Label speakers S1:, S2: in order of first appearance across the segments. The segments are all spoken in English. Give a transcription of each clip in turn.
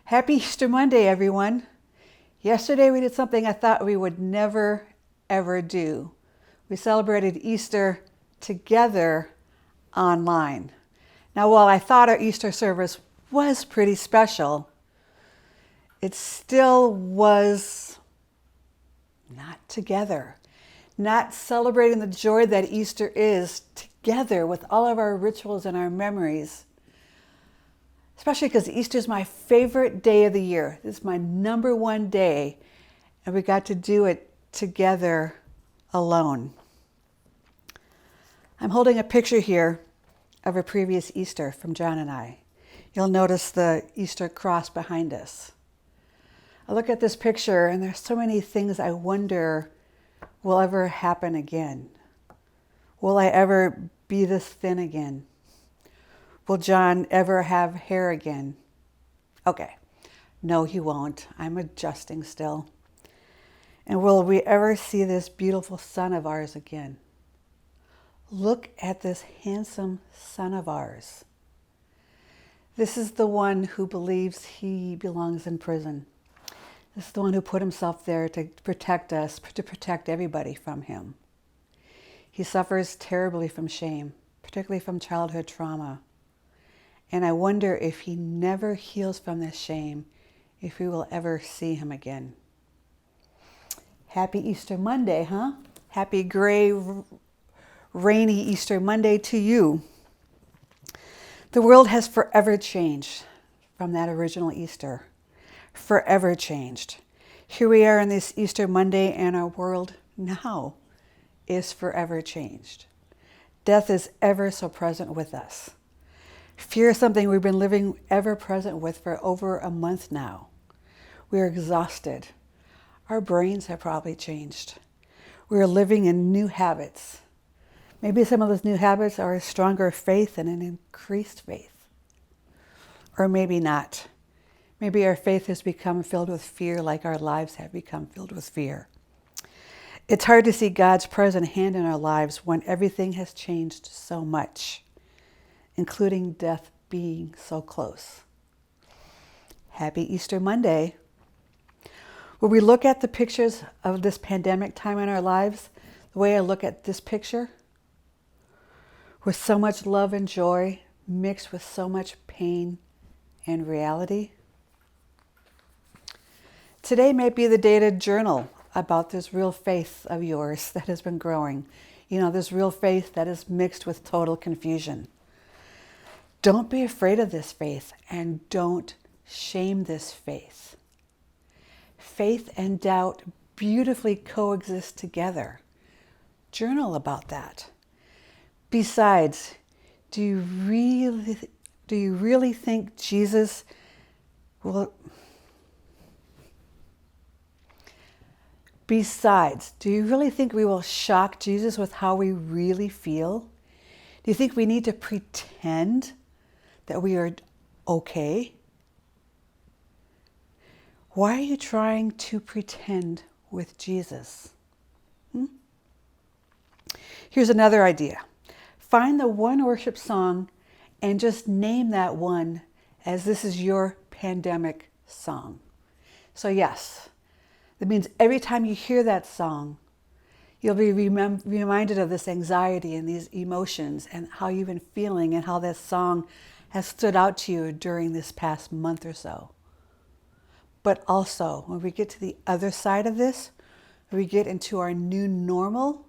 S1: Happy Easter Monday, everyone. Yesterday we did something I thought we would never, ever do. We celebrated Easter together online. Now, while I thought our Easter service was pretty special, it still was not together, not celebrating the joy that Easter is together with all of our rituals and our memories. Especially because Easter is my favorite day of the year. This is my number one day, and we got to do it together alone. I'm holding a picture here of a previous Easter from John and I. You'll notice the Easter cross behind us. I look at this picture, and there's so many things I wonder will ever happen again. Will I ever be this thin again? Will John ever have hair again? Okay, no, he won't. I'm adjusting still. And will we ever see this beautiful son of ours again? Look at this handsome son of ours. This is the one who believes he belongs in prison. This is the one who put himself there to protect us, to protect everybody from him. He suffers terribly from shame, particularly from childhood trauma. And I wonder if he never heals from this shame, if we will ever see him again. Happy Easter Monday, huh? Happy gray, rainy Easter Monday to you. The world has forever changed from that original Easter. Forever changed. Here we are on this Easter Monday, and our world now is forever changed. Death is ever so present with us. Fear is something we've been living ever present with for over a month now. We are exhausted. Our brains have probably changed. We are living in new habits. Maybe some of those new habits are a stronger faith and an increased faith. Or maybe not. Maybe our faith has become filled with fear like our lives have become filled with fear. It's hard to see God's present hand in our lives when everything has changed so much, including death being so close. Happy Easter Monday. When we look at the pictures of this pandemic time in our lives, the way I look at this picture, with so much love and joy mixed with so much pain and reality. Today may be the day to journal about this real faith of yours that has been growing. You know, this real faith that is mixed with total confusion. Don't be afraid of this faith, and don't shame this faith. Faith and doubt beautifully coexist together. Journal about that. Besides, do you really think Jesus will... Besides, do you really think we will shock Jesus with how we really feel? Do you think we need to pretend that we are okay? Why are you trying to pretend with Jesus? Here's another idea. Find the one worship song and just name that one as this is your pandemic song. So yes, that means every time you hear that song, you'll be reminded of this anxiety and these emotions and how you've been feeling and how that song has stood out to you during this past month or so. But also, when we get to the other side of this, when we get into our new normal,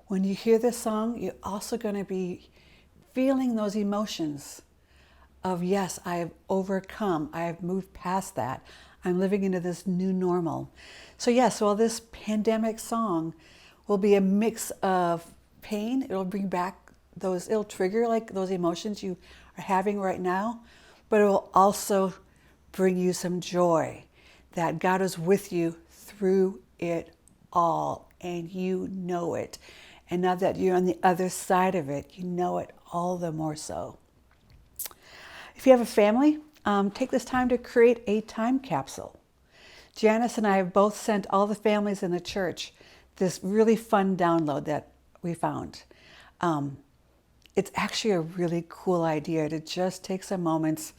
S1: when you hear this song, you're also going to be feeling those emotions of, yes, I have overcome, I have moved past that, I'm living into this new normal. So yes, well, this pandemic song will be a mix of pain. It'll bring back it'll trigger like those emotions you are having right now, but it will also bring you some joy that God is with you through it all, and you know it. And now that you're on the other side of it, you know it all the more so. If you have a family, take this time to create a time capsule. Janice and I have both sent all the families in the church this really fun download that we found. It's actually a really cool idea to just take some moments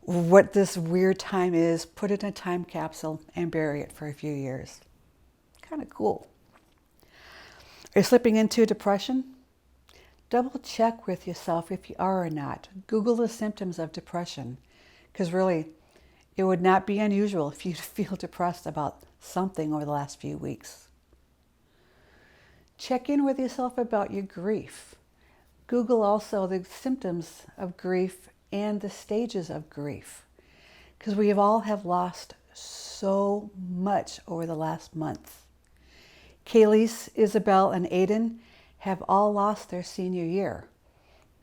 S1: what this weird time is, put it in a time capsule, and bury it for a few years. Kind of cool. Are you slipping into depression? Double check with yourself if you are or not. Google the symptoms of depression, because really, it would not be unusual if you feel depressed about something over the last few weeks. Check in with yourself about your grief. Google also the symptoms of grief and the stages of grief, because we all have lost so much over the last month. Kaylee's, Isabel, and Aiden have all lost their senior year,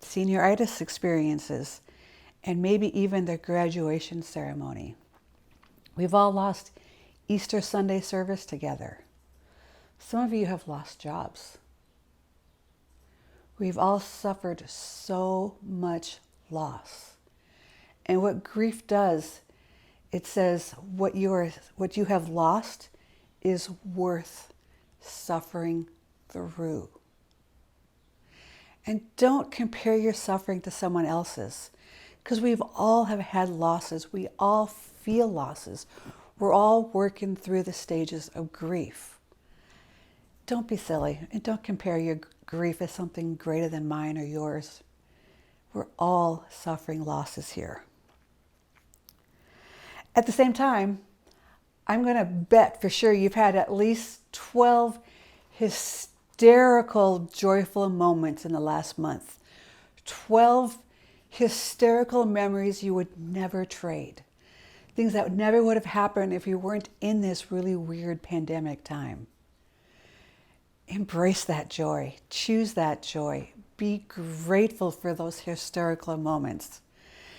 S1: senioritis experiences, and maybe even their graduation ceremony. We've all lost Easter Sunday service together. Some of you have lost jobs. We've all suffered so much loss. And what grief does, it says what you have lost is worth suffering through. And don't compare your suffering to someone else's, because we've all have had losses. We all feel losses. We're all working through the stages of grief. Don't be silly and don't compare your grief as something greater than mine or yours. We're all suffering losses here. At the same time, I'm going to bet for sure you've had at least 12 hysterical, joyful moments in the last month. 12 hysterical memories you would never trade. Things that never would have happened if you weren't in this really weird pandemic time. Embrace that joy. Choose that joy. Be grateful for those hysterical moments.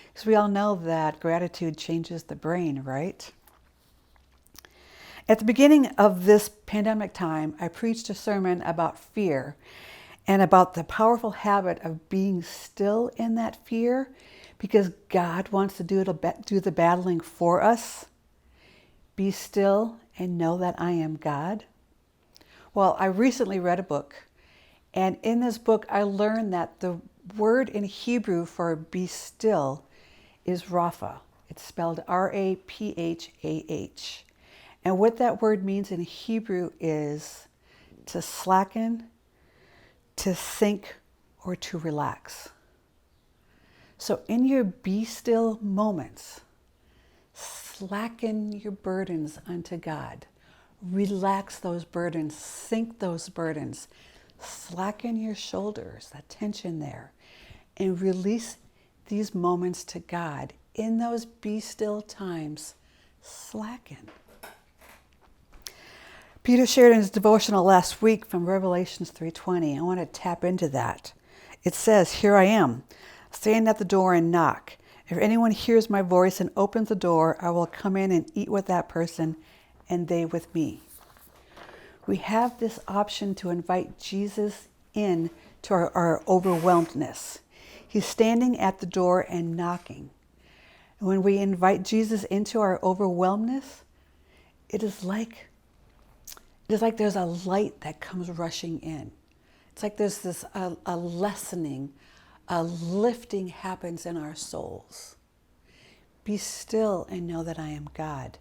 S1: Because we all know that gratitude changes the brain, right? At the beginning of this pandemic time, I preached a sermon about fear and about the powerful habit of being still in that fear, because God wants to do the battling for us. Be still and know that I am God. Well, I recently read a book, and in this book I learned that the word in Hebrew for be still is rapha. It's spelled R-A-P-H-A-H. And what that word means in Hebrew is to slacken, to think, or to relax. So in your be still moments, slacken your burdens unto God. Relax those burdens, sink those burdens, slacken your shoulders, that tension there, and release these moments to God. In those be still times, slacken. Peter shared in his devotional last week from Revelations 3:20. I want to tap into that. It says, "Here I am, stand at the door and knock. If anyone hears my voice and opens the door, I will come in and eat with that person and they with me." We have this option to invite Jesus in to our overwhelmedness. He's standing at the door and knocking. And when we invite Jesus into our overwhelmedness, it is like there's a light that comes rushing in. It's like there's this a lessening, a lifting happens in our souls. Be still and know that I am God.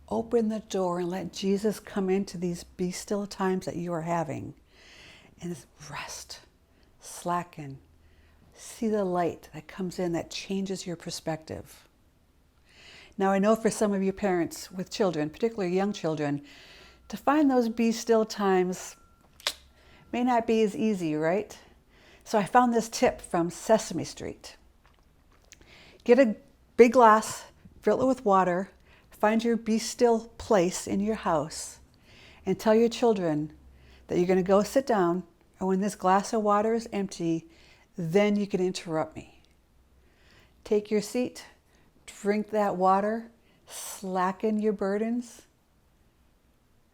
S1: Open the door and let Jesus come into these be still times that you are having. And rest, slacken, see the light that comes in that changes your perspective. Now I know for some of you parents with children, particularly young children, to find those be still times may not be as easy, right? So I found this tip from Sesame Street. Get a big glass, fill it with water, find your be still place in your house, and tell your children that you're going to go sit down, and when this glass of water is empty, then you can interrupt me. Take your seat, drink that water, slacken your burdens,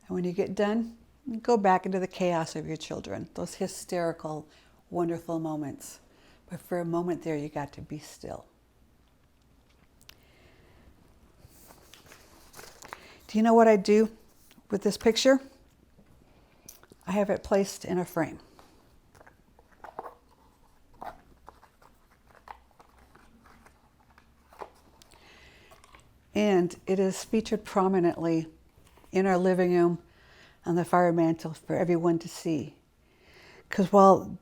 S1: and when you get done, go back into the chaos of your children, those hysterical, wonderful moments. But for a moment there, you got to be still. Do you know what I do with this picture? I have it placed in a frame. And it is featured prominently in our living room on the fire mantle for everyone to see. Because while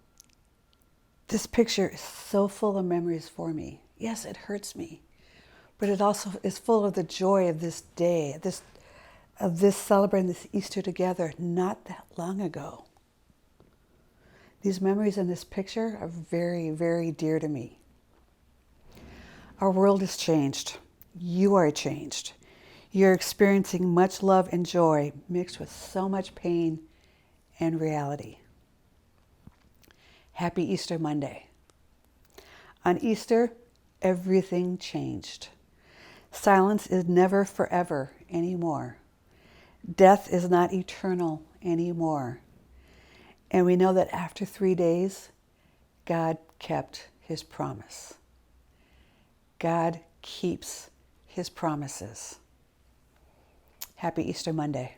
S1: this picture is so full of memories for me, yes, it hurts me, but it also is full of the joy of this day, of this celebrating this Easter together not that long ago. These memories in this picture are very, very dear to me. Our world has changed. You are changed. You're experiencing much love and joy mixed with so much pain and reality. Happy Easter Monday. On Easter, everything changed. Silence is never forever anymore. Death is not eternal anymore. And we know that after 3 days, God kept his promise. God keeps his promises. Happy Easter Monday.